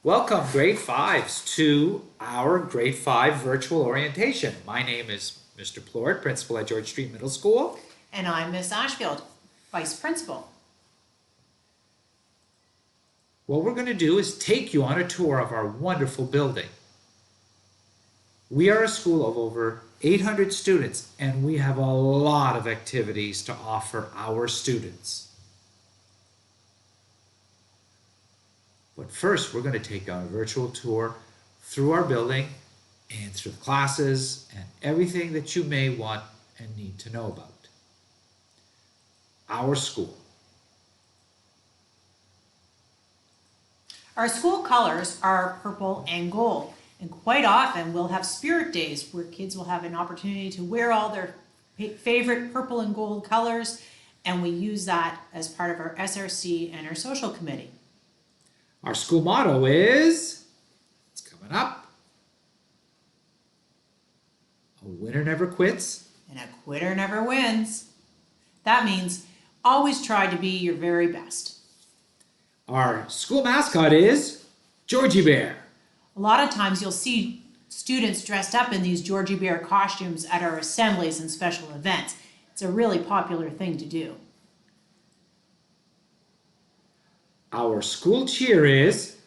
Welcome, grade fives, to our grade five virtual orientation. My name is Mr. Plord, principal at George Street Middle School. And I'm Miss Ashfield, Vice Principal. What we're going to do is take you on a tour of our wonderful building. We are a school of over 800 students, and we have a lot of activities to offer our students. But first, we're going to take on a virtual tour through our building and through classes and everything that you may want and need to know about our school. Our school colors are purple and gold, and quite often we'll have spirit days where kids will have an opportunity to wear all their favorite purple and gold colors, and we use that as part of our SRC and our social committee. Our school motto is, it's coming up, a winner never quits. And a quitter never wins. That means always try to be your very best. Our school mascot is Georgie Bear. A lot of times you'll see students dressed up in these Georgie Bear costumes at our assemblies and special events. It's a really popular thing to do. Our school cheer is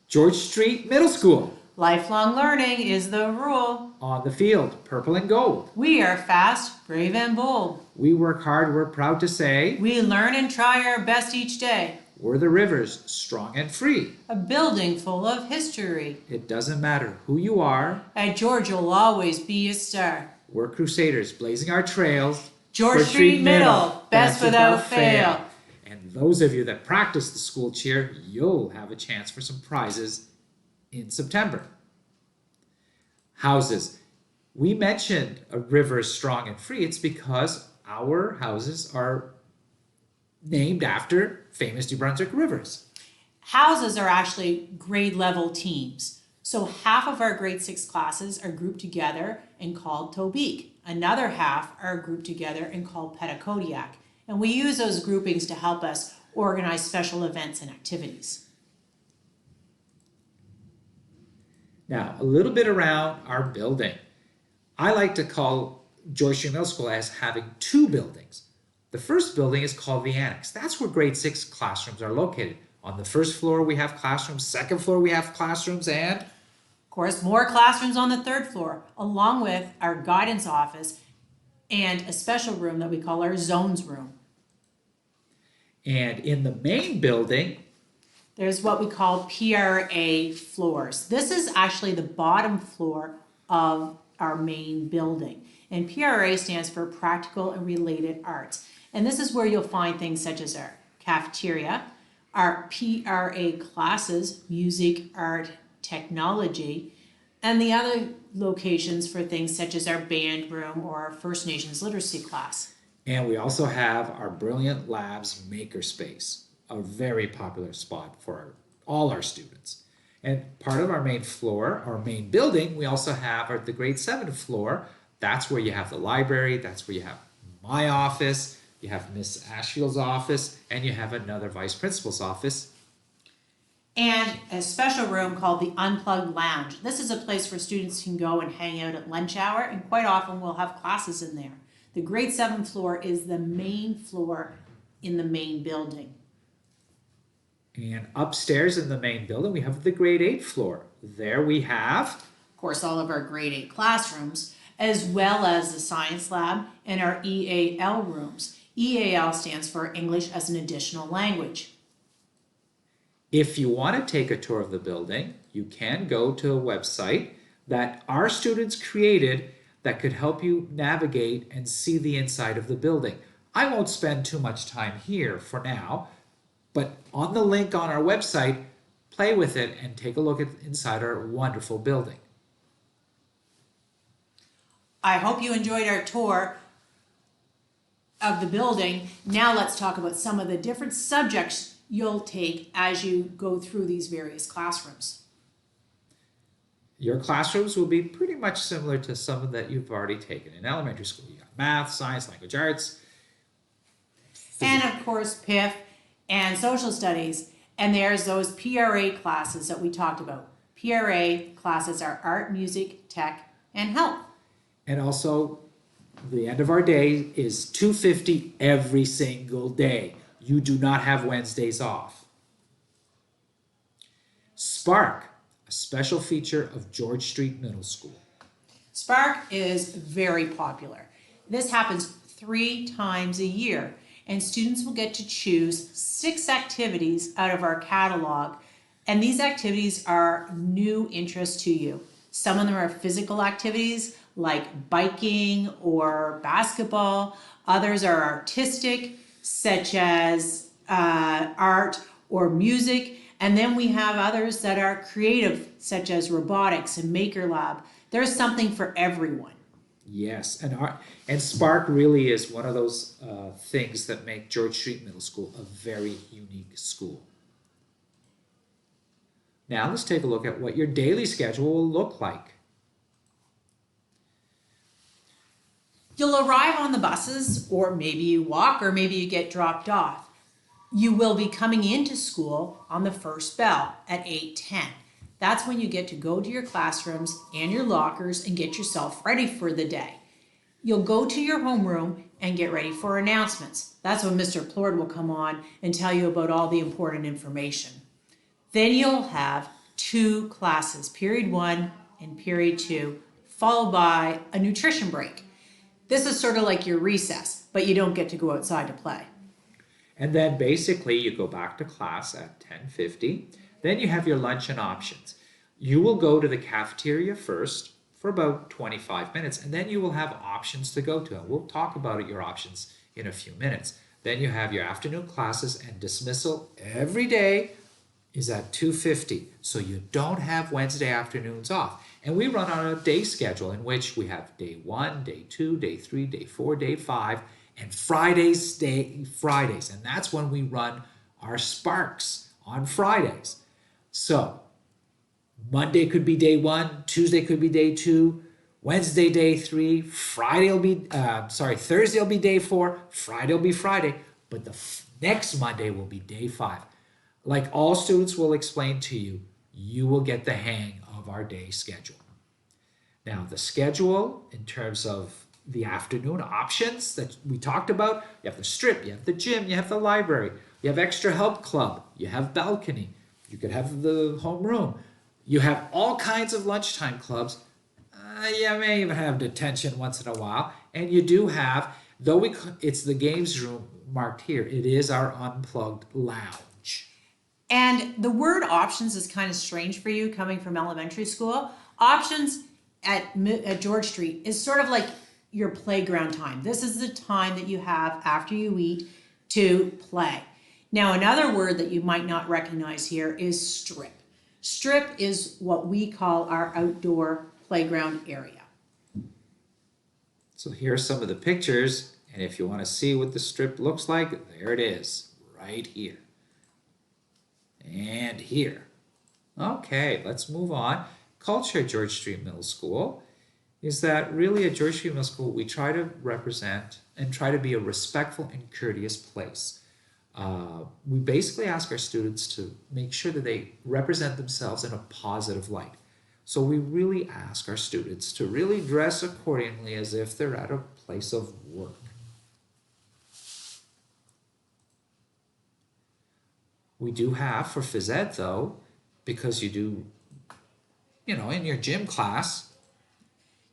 George Street Middle School. Lifelong learning is the rule. On the field, purple and gold. We are fast, brave, and bold. We work hard, we're proud to say. We learn and try our best each day. We're the rivers, strong and free. A building full of history. It doesn't matter who you are. At George, you'll always be a star. We're crusaders, blazing our trails. George Street Middle, best without fail. And those of you that practice the school cheer, you'll have a chance for some prizes in September. Houses. We mentioned a river strong and free. It's because our houses are named after famous New Brunswick rivers. Houses are actually grade level teams. So half of our grade 6 classes are grouped together and called Tobeak. Another half are grouped together and called Petacodiac. And we use those groupings to help us organize special events and activities. Now, a little bit around our building. I like to call George Street Middle School as having two buildings. The first building is called the Annex. That's where grade 6 classrooms are located. On the first floor, we have classrooms. Second floor, we have classrooms. And, of course, more classrooms on the third floor, along with our guidance office and a special room that we call our zones room. And in the main building, there's what we call PRA floors. This is actually the bottom floor of our main building. And PRA stands for Practical and Related Arts. And this is where you'll find things such as our cafeteria, our PRA classes, music, art, technology, and the other locations for things such as our band room or our First Nations literacy class. And we also have our Brilliant Labs Makerspace, a very popular spot for all our students. And part of our main floor, our main building, we also have the grade 7 floor. That's where you have the library, that's where you have my office, you have Miss Ashfield's office, and you have another vice principal's office. And a special room called the Unplugged Lounge. This is a place where students can go and hang out at lunch hour, and quite often we'll have classes in there. The grade 7 floor is the main floor in the main building. And upstairs in the main building, we have the grade 8 floor. There we have, of course, all of our grade 8 classrooms, as well as the science lab and our EAL rooms. EAL stands for English as an Additional Language. If you want to take a tour of the building, you can go to a website that our students created that could help you navigate and see the inside of the building. I won't spend too much time here for now, but on the link on our website, play with it and take a look at inside our wonderful building. I hope you enjoyed our tour of the building. Now let's talk about some of the different subjects you'll take as you go through these various classrooms. Your classrooms will be pretty much similar to some that you've already taken in elementary school. You got math, science, language arts. And of course, PIF and social studies And there's those PRA classes that we talked about. PRA classes are art, music, tech, and health. And also, the end of our day is 250 every single day. You do not have Wednesdays off. Spark, a special feature of George Street Middle School. Spark is very popular. This happens 3 times a year, and students will get to choose 6 activities out of our catalog. And these activities are new interests to you. Some of them are physical activities like biking or basketball. Others are artistic, such as art or music. And then we have others that are creative, such as robotics and Maker Lab. There's something for everyone. Yes, and Spark really is one of those things that make George Street Middle School a very unique school. Now let's take a look at what your daily schedule will look like. You'll arrive on the buses, or maybe you walk, or maybe you get dropped off. You will be coming into school on the first bell at 8:10. That's when you get to go to your classrooms and your lockers and get yourself ready for the day. You'll go to your homeroom and get ready for announcements. That's when Mr. Plord will come on and tell you about all the important information. Then you'll have 2 classes, period 1 and period 2, followed by a nutrition break. This is sort of like your recess, but you don't get to go outside to play. And then basically you go back to class at 10:50. Then you have your lunch and options. You will go to the cafeteria first for about 25 minutes, and then you will have options to go to. And we'll talk about your options in a few minutes. Then you have your afternoon classes, and dismissal every day is at 2:50. So you don't have Wednesday afternoons off. And we run on a day schedule in which we have day 1, day 2, day 3, day 4, day 5, and Fridays. And that's when we run our Sparks on Fridays. So Monday could be day 1, Tuesday could be day 2, Wednesday day 3, Thursday will be day 4, Friday will be Friday, but the next Monday will be day 5. Like all students will explain to you, you will get the hang of our day schedule. Now, the schedule in terms of the afternoon options that we talked about, you have the strip, you have the gym, you have the library, you have extra help club, you have balcony, you could have the homeroom, you have all kinds of lunchtime clubs. You may even have detention once in a while, and you do have, though it's the games room marked here, it is our unplugged lounge. And the word options is kind of strange for you coming from elementary school. Options at George Street is sort of like your playground time. This is the time that you have after you eat to play. Now, another word that you might not recognize here is strip. Strip is what we call our outdoor playground area. So here are some of the pictures, and if you want to see what the strip looks like, there it is, right here. And here. Okay, let's move on. Culture at George Street Middle School is that really at George Street Middle School, we try to represent and try to be a respectful and courteous place. We basically ask our students to make sure that they represent themselves in a positive light. So we really ask our students to really dress accordingly as if they're at a place of work. We do have for phys ed though, because you do, in your gym class,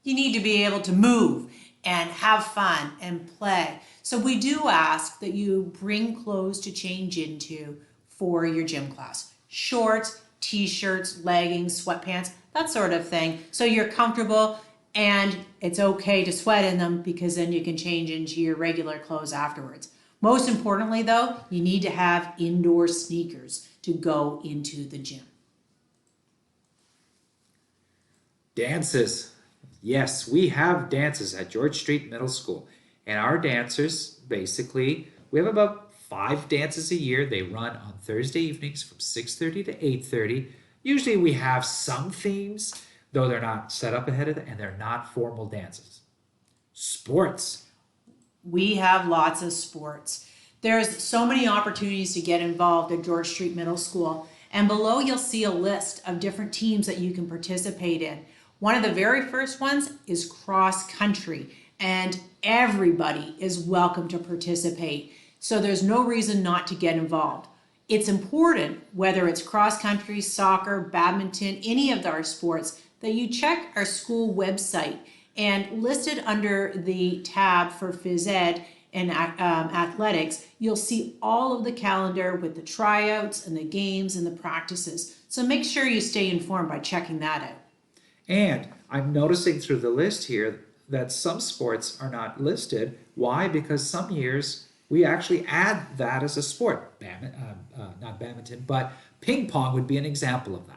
You need to be able to move and have fun and play. So we do ask that you bring clothes to change into for your gym class. Shorts, t-shirts, leggings, sweatpants, that sort of thing. So you're comfortable and it's okay to sweat in them because then you can change into your regular clothes afterwards. Most importantly though, you need to have indoor sneakers to go into the gym. dances. Yes, we have dances at George Street Middle School. And our dancers, basically, we have about 5 dances a year. They run on Thursday evenings from 6:30 to 8:30. Usually we have some themes, though they're not set up ahead of it, and they're not formal dances. Sports. We have lots of sports. There's so many opportunities to get involved at George Street Middle School. And below you'll see a list of different teams that you can participate in. One of the very first ones is cross country, and everybody is welcome to participate. So there's no reason not to get involved. It's important, whether it's cross country, soccer, badminton, any of our sports, that you check our school website, and listed under the tab for phys ed and athletics, you'll see all of the calendar with the tryouts and the games and the practices. So make sure you stay informed by checking that out. And I'm noticing through the list here that some sports are not listed. Why? Because some years we actually add that as a sport. Not badminton, but ping pong would be an example of that.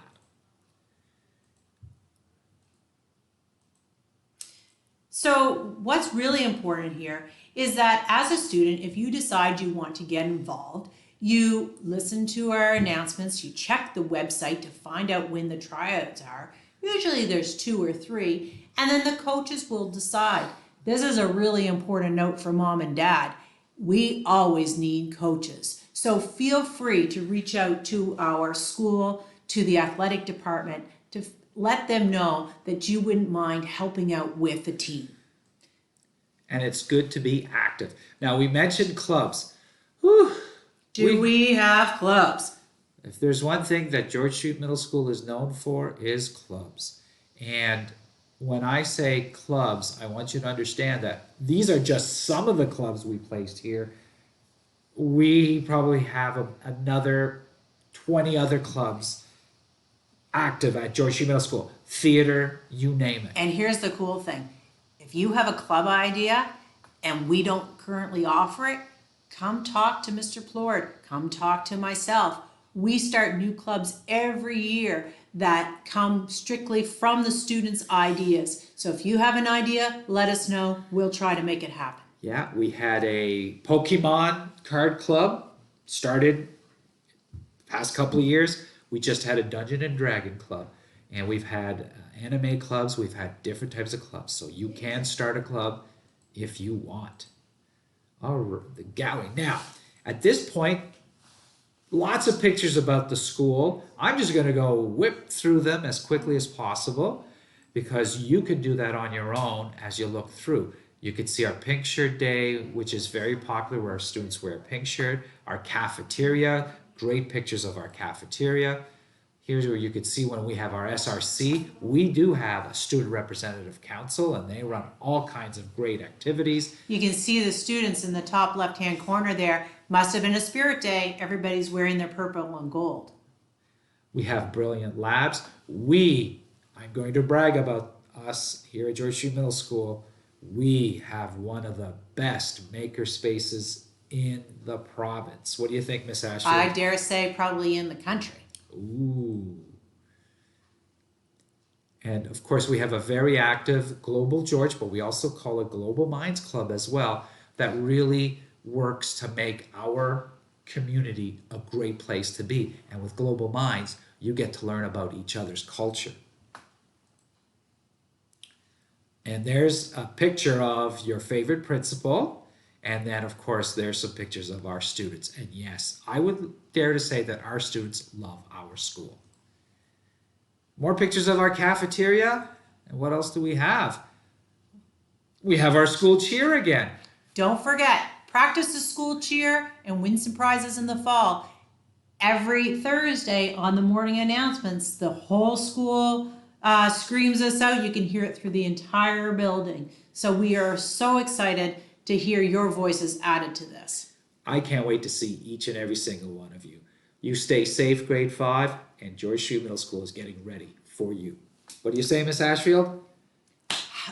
So what's really important here is that as a student, if you decide you want to get involved, you listen to our announcements, you check the website to find out when the tryouts are. Usually there's 2 or 3, and then the coaches will decide. This is a really important note for mom and dad. We always need coaches. So feel free to reach out to our school, to the athletic department, to let them know that you wouldn't mind helping out with the team. And it's good to be active. Now, we mentioned clubs. Whew, Do we have clubs? If there's one thing that George Street Middle School is known for, is clubs. And when I say clubs, I want you to understand that these are just some of the clubs we placed here. We probably have another 20 other clubs active at George Street Middle School. Theater, you name it. And here's the cool thing. If you have a club idea and we don't currently offer it, come talk to Mr. Plord. Come talk to myself. We start new clubs every year that come strictly from the students' ideas. So if you have an idea, let us know. We'll try to make it happen. Yeah, we had a Pokemon card club started the past couple of years. We just had a Dungeon and Dragon club, and we've had anime clubs. We've had different types of clubs, so you can start a club if you want. All right, the gallery. Now, at this point, lots of pictures about the school. I'm just going to go whip through them as quickly as possible because you can do that on your own as you look through. You can see our pink shirt day, which is very popular where our students wear a pink shirt. Our cafeteria, great pictures of our cafeteria. Here's where you can see when we have our SRC. We do have a student representative council and they run all kinds of great activities. You can see the students in the top left-hand corner there. Must have been a spirit day. Everybody's wearing their purple and gold. We have brilliant labs. I'm going to brag about us here at George Street Middle School. We have one of the best makerspaces in the province. What do you think, Miss Ashfield? I dare say probably in the country. Ooh. And of course, we have a very active Global George, but we also call it Global Minds Club as well, that really works to make our community a great place to be. And with Global Minds, you get to learn about each other's culture. And there's a picture of your favorite principal. And then, of course, there's some pictures of our students. And yes, I would dare to say that our students love our school. More pictures of our cafeteria. And what else do we have? We have our school cheer again. Don't forget, practice the school cheer and win some prizes in the fall. Every Thursday on the morning announcements, the whole school screams us out. You can hear it through the entire building. So we are so excited to hear your voices added to this. I can't wait to see each and every single one of you. You stay safe, grade 5, and George Street Middle School is getting ready for you. What do you say, Miss Ashfield?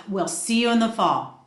We'll see you in the fall.